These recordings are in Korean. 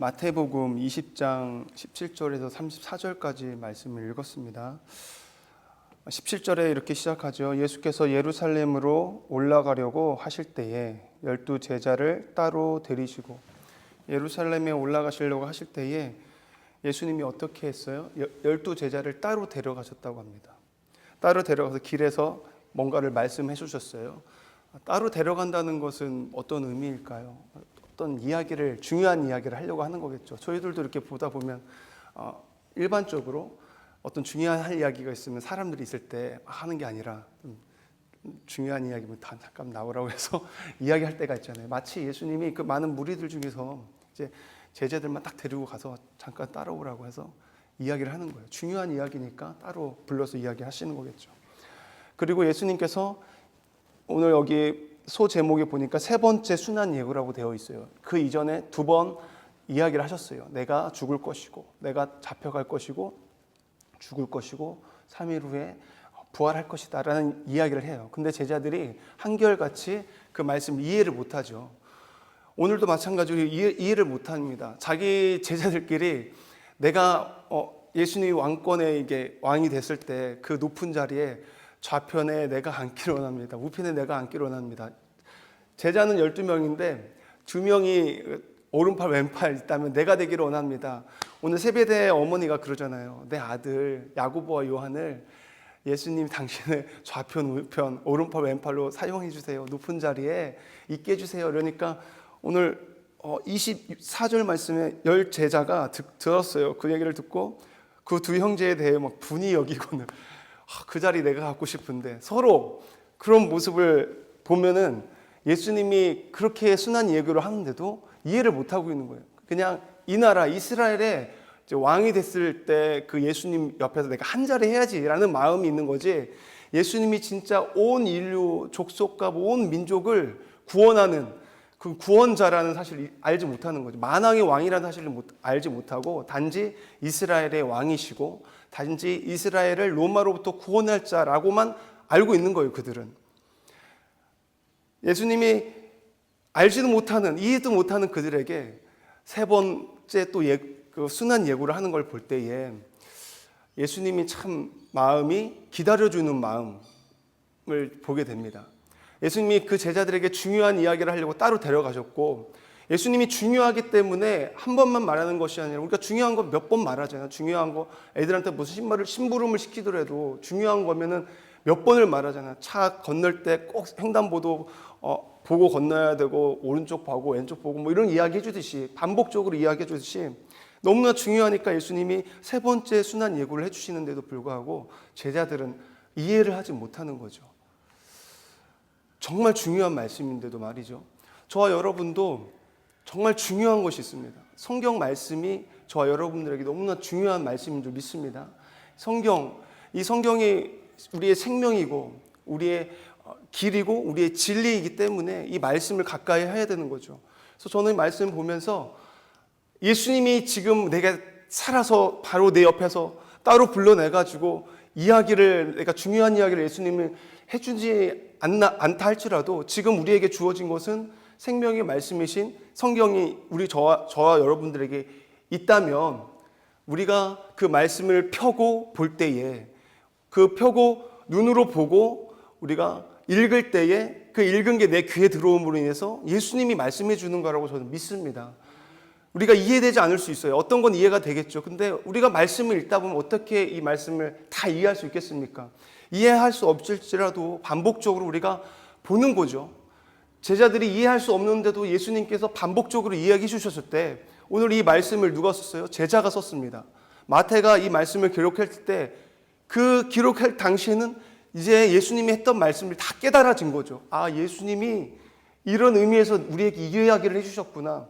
마태복음 20장 17절에서 34절까지 말씀을 읽었습니다. 17절에 이렇게 시작하죠. 예수께서 예루살렘으로 올라가려고 하실 때에 12 제자를 따로 데리시고, 예루살렘에 올라가시려고 하실 때에 예수님이 어떻게 했어요? 12 제자를 따로 데려가셨다고 합니다. 따로 데려가서 길에서 뭔가를 말씀해 주셨어요. 따로 데려간다는 것은 어떤 의미일까요? 어떤 이야기를, 중요한 이야기를 하려고 하는 거겠죠. 저희들도 이렇게 보다 보면 일반적으로 어떤 중요한 이야기가 있으면 사람들이 있을 때 하는 게 아니라 중요한 이야기면 다 잠깐 나오라고 해서 이야기할 때가 있잖아요. 마치 예수님이 그 많은 무리들 중에서 이제 제자들만 딱 데리고 가서 잠깐 따라오라고 해서 이야기를 하는 거예요. 중요한 이야기니까 따로 불러서 이야기하시는 거겠죠. 그리고 예수님께서 오늘 여기 소 제목에 보니까 세 번째 순환 예고라고 되어 있어요. 그 이전에 2번 이야기를 하셨어요. 내가 죽을 것이고, 내가 잡혀갈 것이고, 죽을 것이고, 3일 후에 부활할 것이다 라는 이야기를 해요. 근데 제자들이 한결같이 그 말씀을 이해를 못하죠. 오늘도 마찬가지로 이해를 못합니다. 자기 제자들끼리 내가 예수님이 왕권에 이게 왕이 됐을 때 그 높은 자리에 좌편에 내가 앉기를 원합니다. 우편에 내가 앉기를 원합니다. 제자는 12명인데 2명이 오른팔 왼팔 있다면 내가 되기를 원합니다. 오늘 세베대 어머니가 그러잖아요. 내 아들 야고보와 요한을 예수님 당신의 좌편 우편 오른팔 왼팔로 사용해 주세요. 높은 자리에 있게 해주세요. 그러니까 오늘 24절 말씀에 10 제자가 들었어요. 그 얘기를 듣고 그 두 형제에 대해 막 분이 여기고는 그 자리 내가 갖고 싶은데, 서로 그런 모습을 보면은 예수님이 그렇게 순한 얘기를 하는데도 이해를 못하고 있는 거예요. 그냥 이 나라 이스라엘의 왕이 됐을 때 그 예수님 옆에서 내가 한 자리 해야지라는 마음이 있는 거지, 예수님이 진짜 온 인류 족속과 온 민족을 구원하는 그 구원자라는 사실을 알지 못하는 거죠. 만왕의 왕이라는 사실을 알지 못하고 단지 이스라엘의 왕이시고 단지 이스라엘을 로마로부터 구원할 자라고만 알고 있는 거예요. 그들은 예수님이 알지도 못하는, 이해도 못하는 그들에게 세 번째 또 그 순한 예고를 하는 걸 볼 때에 예수님이 참 마음이 기다려주는 마음을 보게 됩니다. 예수님이 그 제자들에게 중요한 이야기를 하려고 따로 데려가셨고, 예수님이 중요하기 때문에 한 번만 말하는 것이 아니라, 우리가 중요한 거 몇 번 말하잖아요. 중요한 거 애들한테 무슨 심부름을 시키더라도 중요한 거면은 몇 번을 말하잖아요. 차 건널 때 꼭 횡단보도 보고 건너야 되고, 오른쪽 보고 왼쪽 보고 뭐 이런 이야기 해주듯이, 반복적으로 이야기 해주듯이 너무나 중요하니까 예수님이 세 번째 순환 예고를 해주시는데도 불구하고 제자들은 이해를 하지 못하는 거죠. 정말 중요한 말씀인데도 말이죠. 저와 여러분도 정말 중요한 것이 있습니다. 성경 말씀이 저와 여러분들에게 너무나 중요한 말씀인 줄 믿습니다. 이 성경이 우리의 생명이고 우리의 길이고 우리의 진리이기 때문에 이 말씀을 가까이 해야 되는 거죠. 그래서 저는 이 말씀을 보면서 예수님이 지금 내가 살아서 바로 내 옆에서 따로 불러내가지고 내가 중요한 이야기를 예수님을 해주지 않다 할지라도 지금 우리에게 주어진 것은 생명의 말씀이신 성경이 저와 여러분들에게 있다면, 우리가 그 말씀을 펴고 볼 때에, 그 펴고 눈으로 보고 우리가 읽을 때에 그 읽은 게 내 귀에 들어옴으로 인해서 예수님이 말씀해 주는 거라고 저는 믿습니다. 우리가 이해되지 않을 수 있어요. 어떤 건 이해가 되겠죠. 근데 우리가 말씀을 읽다 보면 어떻게 이 말씀을 다 이해할 수 있겠습니까? 이해할 수 없을지라도 반복적으로 우리가 보는 거죠. 제자들이 이해할 수 없는데도 예수님께서 반복적으로 이야기해 주셨을 때, 오늘 이 말씀을 누가 썼어요? 제자가 썼습니다. 마태가 이 말씀을 기록할 때 그 기록할 당시에는 이제 예수님이 했던 말씀을 다 깨달아진 거죠. 아, 예수님이 이런 의미에서 우리에게 이 이야기를 해주셨구나.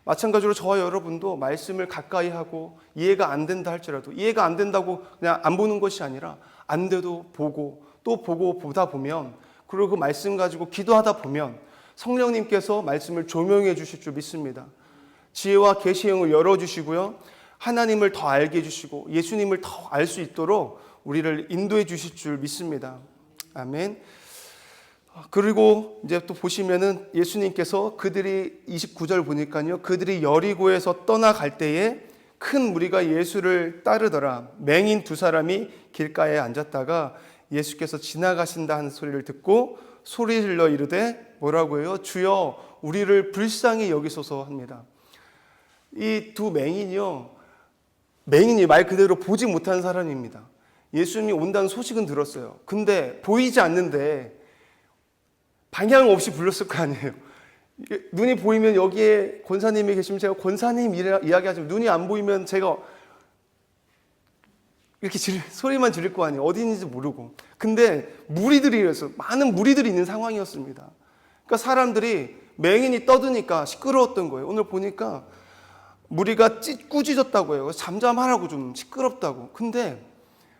마찬가지로 저와 여러분도 말씀을 가까이 하고 이해가 안 된다 할지라도, 이해가 안 된다고 그냥 안 보는 것이 아니라 안 돼도 보고 또 보고 보다 보면, 그리고 그 말씀 가지고 기도하다 보면 성령님께서 말씀을 조명해 주실 줄 믿습니다. 지혜와 계시의 영을 열어주시고요, 하나님을 더 알게 해주시고 예수님을 더 알 수 있도록 우리를 인도해 주실 줄 믿습니다. 아멘. 그리고 이제 또 보시면은 예수님께서 그들이 29절 보니까요, 그들이 여리고에서 떠나갈 때에 큰 무리가 예수를 따르더라. 맹인 두 사람이 길가에 앉았다가 예수께서 지나가신다 하는 소리를 듣고 소리 질러 이르되 뭐라고 해요? 주여 우리를 불쌍히 여기소서 합니다. 이 두 맹인이요, 맹인이 말 그대로 보지 못한 사람입니다. 예수님이 온다는 소식은 들었어요. 근데 보이지 않는데 방향 없이 불렀을 거 아니에요. 눈이 보이면 여기에 권사님이 계시면 제가 권사님 이야기하지만 눈이 안 보이면 제가 이렇게 소리만 지를 거 아니에요. 어디 있는지 모르고. 근데 무리들이 이랬어요. 많은 무리들이 있는 상황이었습니다. 그러니까 사람들이 맹인이 떠드니까 시끄러웠던 거예요. 오늘 보니까 무리가 꾸짖었다고 해요. 잠잠하라고, 좀 시끄럽다고. 근데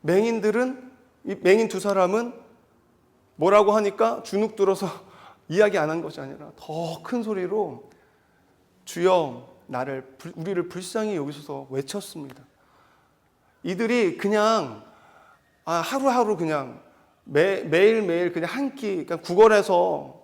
맹인들은, 이 맹인 두 사람은 뭐라고 하니까 주눅 들어서 이야기 안 한 것이 아니라 더 큰 소리로 주여 우리를 불쌍히 여기소서 외쳤습니다. 이들이 그냥 하루하루 그냥 매일매일 그냥 한 끼, 그러니까 구걸해서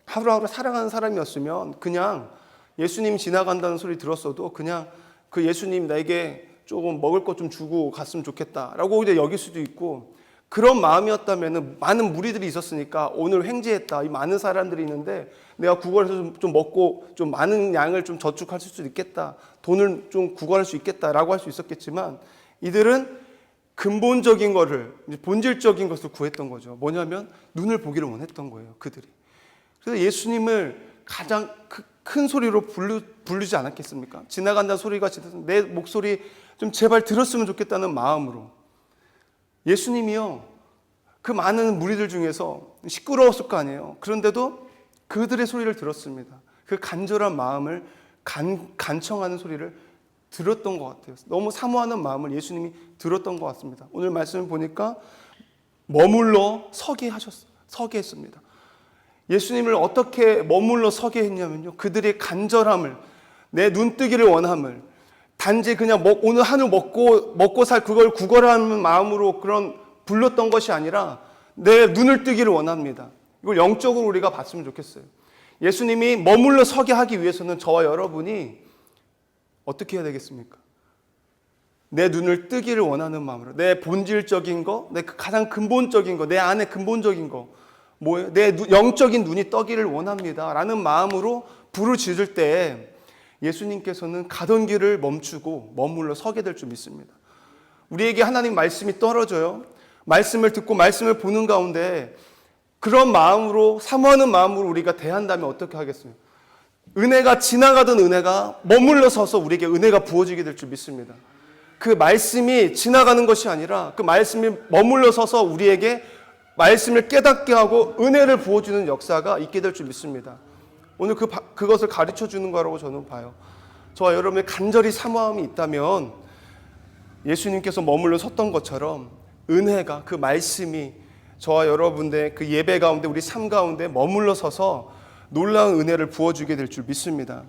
하루하루 살아가는 사람이었으면 그냥 예수님 지나간다는 소리 들었어도 그냥 그 예수님 나에게 조금 먹을 것 좀 주고 갔으면 좋겠다라고 이제 여길 수도 있고, 그런 마음이었다면 많은 무리들이 있었으니까 오늘 횡재했다, 이 많은 사람들이 있는데 내가 구걸해서 좀 먹고 좀 많은 양을 좀 저축할 수 있겠다, 돈을 좀 구걸할 수 있겠다라고 할 수 있었겠지만, 이들은 근본적인 거를, 본질적인 것을 구했던 거죠. 뭐냐면 눈을 보기를 원했던 거예요, 그들이. 그래서 예수님을 가장 큰 소리로 부르지 않았겠습니까? 지나간다는 소리가 내 목소리 좀 제발 들었으면 좋겠다는 마음으로. 예수님이요, 그 많은 무리들 중에서 시끄러웠을 거 아니에요. 그런데도 그들의 소리를 들었습니다. 그 간절한 마음을, 간청하는 소리를 들었던 것 같아요. 너무 사모하는 마음을 예수님이 들었던 것 같습니다. 오늘 말씀을 보니까 머물러 서게 했습니다. 예수님을 어떻게 머물러 서게 했냐면요, 그들의 간절함을, 내 눈뜨기를 원함을, 단지 그냥 오늘 한우 먹고 살 그걸 구걸하는 마음으로 그런 불렀던 것이 아니라 내 눈을 뜨기를 원합니다. 이걸 영적으로 우리가 봤으면 좋겠어요. 예수님이 머물러 서게 하기 위해서는 저와 여러분이 어떻게 해야 되겠습니까? 내 눈을 뜨기를 원하는 마음으로, 내 본질적인 거, 내 가장 근본적인 거, 내 안에 근본적인 거, 뭐예요? 내 영적인 눈이 떠기를 원합니다 라는 마음으로 부르짖을 때 예수님께서는 가던 길을 멈추고 머물러 서게 될 줄 믿습니다. 우리에게 하나님 말씀이 떨어져요. 말씀을 듣고 말씀을 보는 가운데 그런 마음으로, 사모하는 마음으로 우리가 대한다면 어떻게 하겠어요? 은혜가, 지나가던 은혜가 머물러 서서 우리에게 은혜가 부어지게 될 줄 믿습니다. 그 말씀이 지나가는 것이 아니라 그 말씀이 머물러 서서 우리에게 말씀을 깨닫게 하고 은혜를 부어주는 역사가 있게 될 줄 믿습니다. 오늘 그것을 가르쳐 주는 거라고 저는 봐요. 저와 여러분의 간절히 사모함이 있다면 예수님께서 머물러 섰던 것처럼 은혜가, 그 말씀이 저와 여러분의 그 예배 가운데, 우리 삶 가운데 머물러 서서 놀라운 은혜를 부어주게 될 줄 믿습니다.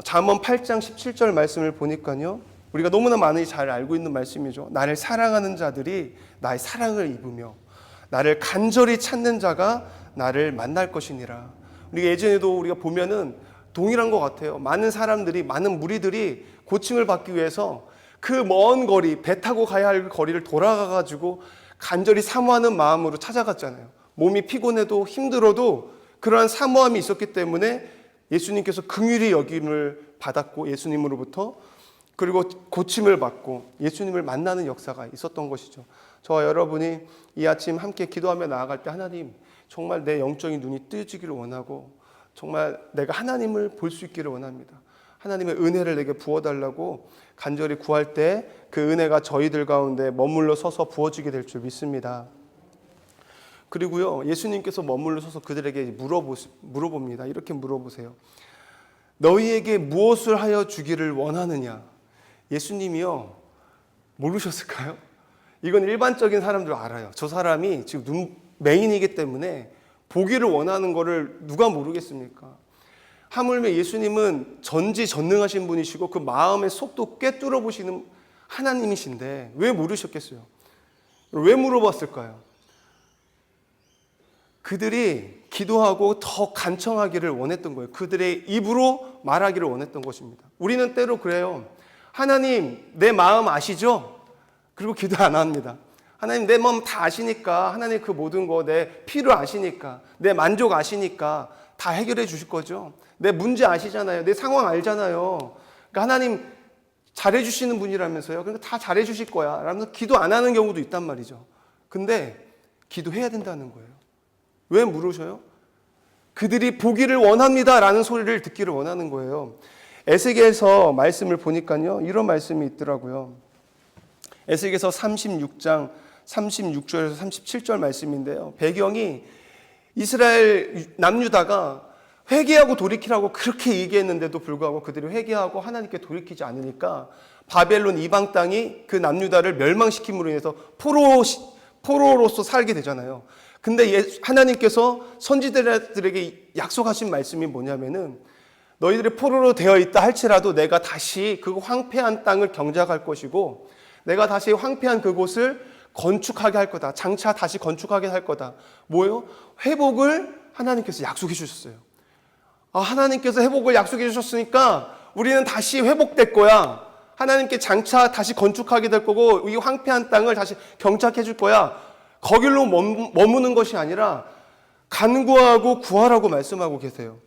잠언 8장 17절 말씀을 보니까요, 우리가 너무나 많이 잘 알고 있는 말씀이죠. 나를 사랑하는 자들이 나의 사랑을 입으며 나를 간절히 찾는 자가 나를 만날 것이니라. 우리가 예전에도 우리가 보면은 동일한 것 같아요. 많은 사람들이, 많은 무리들이 고침을 받기 위해서 그 먼 거리, 배 타고 가야 할 거리를 돌아가가지고 간절히 사모하는 마음으로 찾아갔잖아요. 몸이 피곤해도 힘들어도 그러한 사모함이 있었기 때문에 예수님께서 긍휼히 여김을 받았고, 예수님으로부터, 그리고 고침을 받고 예수님을 만나는 역사가 있었던 것이죠. 저와 여러분이 이 아침 함께 기도하며 나아갈 때 하나님, 정말 내 영적인 눈이 뜨지기를 원하고 정말 내가 하나님을 볼 수 있기를 원합니다. 하나님의 은혜를 내게 부어달라고 간절히 구할 때 그 은혜가 저희들 가운데 머물러 서서 부어지게 될 줄 믿습니다. 그리고요, 예수님께서 머물러 서서 그들에게 물어봅니다. 이렇게 물어보세요. 너희에게 무엇을 하여 주기를 원하느냐? 예수님이요, 모르셨을까요? 이건 일반적인 사람들 알아요. 저 사람이 지금 맹인이기 때문에 보기를 원하는 거를 누가 모르겠습니까? 하물며 예수님은 전지전능하신 분이시고 그 마음의 속도 꿰뚫어 보시는 하나님이신데 왜 모르셨겠어요? 왜 물어봤을까요? 그들이 기도하고 더 간청하기를 원했던 거예요. 그들의 입으로 말하기를 원했던 것입니다. 우리는 때로 그래요. 하나님, 내 마음 아시죠? 그리고 기도 안 합니다. 하나님, 내 마음 다 아시니까, 하나님 그 모든 거 내 필요 아시니까, 내 만족 아시니까 다 해결해 주실 거죠. 내 문제 아시잖아요. 내 상황 알잖아요. 그러니까 하나님 잘해 주시는 분이라면서요. 그러니까 다 잘해 주실 거야 라면서 기도 안 하는 경우도 있단 말이죠. 근데 기도해야 된다는 거예요. 왜 물으셔요? 그들이 보기를 원합니다 라는 소리를 듣기를 원하는 거예요. 에스겔서 말씀을 보니까요, 이런 말씀이 있더라고요. 에스겔서 36장 36절에서 37절 말씀인데요. 배경이 이스라엘 남유다가 회개하고 돌이키라고 그렇게 얘기했는데도 불구하고 그들이 회개하고 하나님께 돌이키지 않으니까 바벨론 이방 땅이 그 남유다를 멸망시킴으로 인해서 포로로서 살게 되잖아요. 근데 하나님께서 선지자들에게 약속하신 말씀이 뭐냐면은 너희들이 포로로 되어 있다 할지라도 내가 다시 그 황폐한 땅을 경작할 것이고 내가 다시 황폐한 그곳을 건축하게 할 거다. 장차 다시 건축하게 할 거다. 뭐예요? 회복을 하나님께서 약속해 주셨어요. 하나님께서 회복을 약속해 주셨으니까 우리는 다시 회복될 거야. 하나님께 장차 다시 건축하게 될 거고 이 황폐한 땅을 다시 경작해 줄 거야. 거길로 머무는 것이 아니라 간구하고 구하라고 말씀하고 계세요.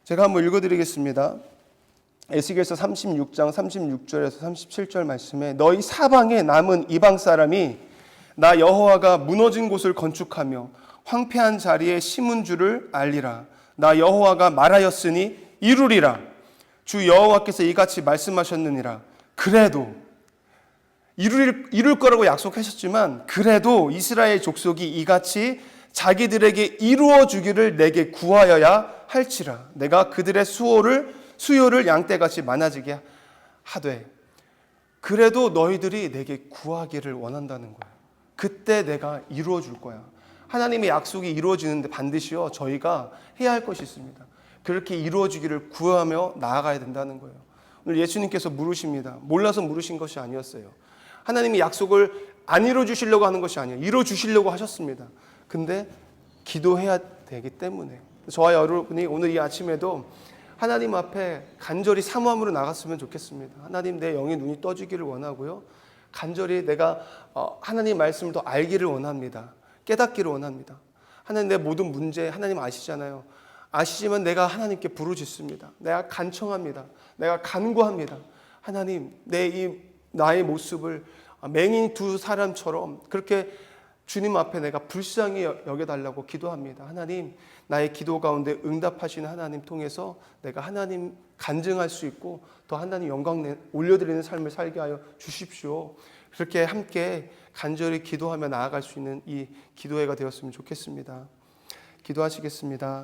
제가 한번 읽어드리겠습니다. 에스겔서 36장 36절에서 37절 말씀에 너희 사방에 남은 이방 사람이 나 여호와가 무너진 곳을 건축하며 황폐한 자리에 심은 줄을 알리라. 나 여호와가 말하였으니 이루리라. 주 여호와께서 이같이 말씀하셨느니라. 그래도 이룰 거라고 약속하셨지만 그래도 이스라엘 족속이 이같이 자기들에게 이루어 주기를 내게 구하여야 할지라. 내가 그들의 수요를 양떼같이 많아지게 하되 그래도 너희들이 내게 구하기를 원한다는 거예요. 그때 내가 이루어 줄 거야. 하나님의 약속이 이루어지는데 반드시요 저희가 해야 할 것이 있습니다. 그렇게 이루어지기를 구하며 나아가야 된다는 거예요. 오늘 예수님께서 물으십니다. 몰라서 물으신 것이 아니었어요. 하나님이 약속을 안 이루어주시려고 하는 것이 아니에요. 이루어주시려고 하셨습니다. 근데 기도해야 되기 때문에 저와 여러분이 오늘 이 아침에도 하나님 앞에 간절히 사모함으로 나갔으면 좋겠습니다. 하나님, 내 영의 눈이 떠지기를 원하고요. 간절히 내가 하나님 말씀을 더 알기를 원합니다. 깨닫기를 원합니다. 하나님, 내 모든 문제 하나님 아시잖아요. 아시지만 내가 하나님께 부르짖습니다. 내가 간청합니다. 내가 간구합니다. 하나님, 나의 모습을 맹인 두 사람처럼 그렇게 주님 앞에 내가 불쌍히 여겨달라고 기도합니다. 하나님, 나의 기도 가운데 응답하시는 하나님 통해서 내가 하나님 간증할 수 있고 더 하나님 영광 올려드리는 삶을 살게 하여 주십시오. 그렇게 함께 간절히 기도하며 나아갈 수 있는 이 기도회가 되었으면 좋겠습니다. 기도하시겠습니다.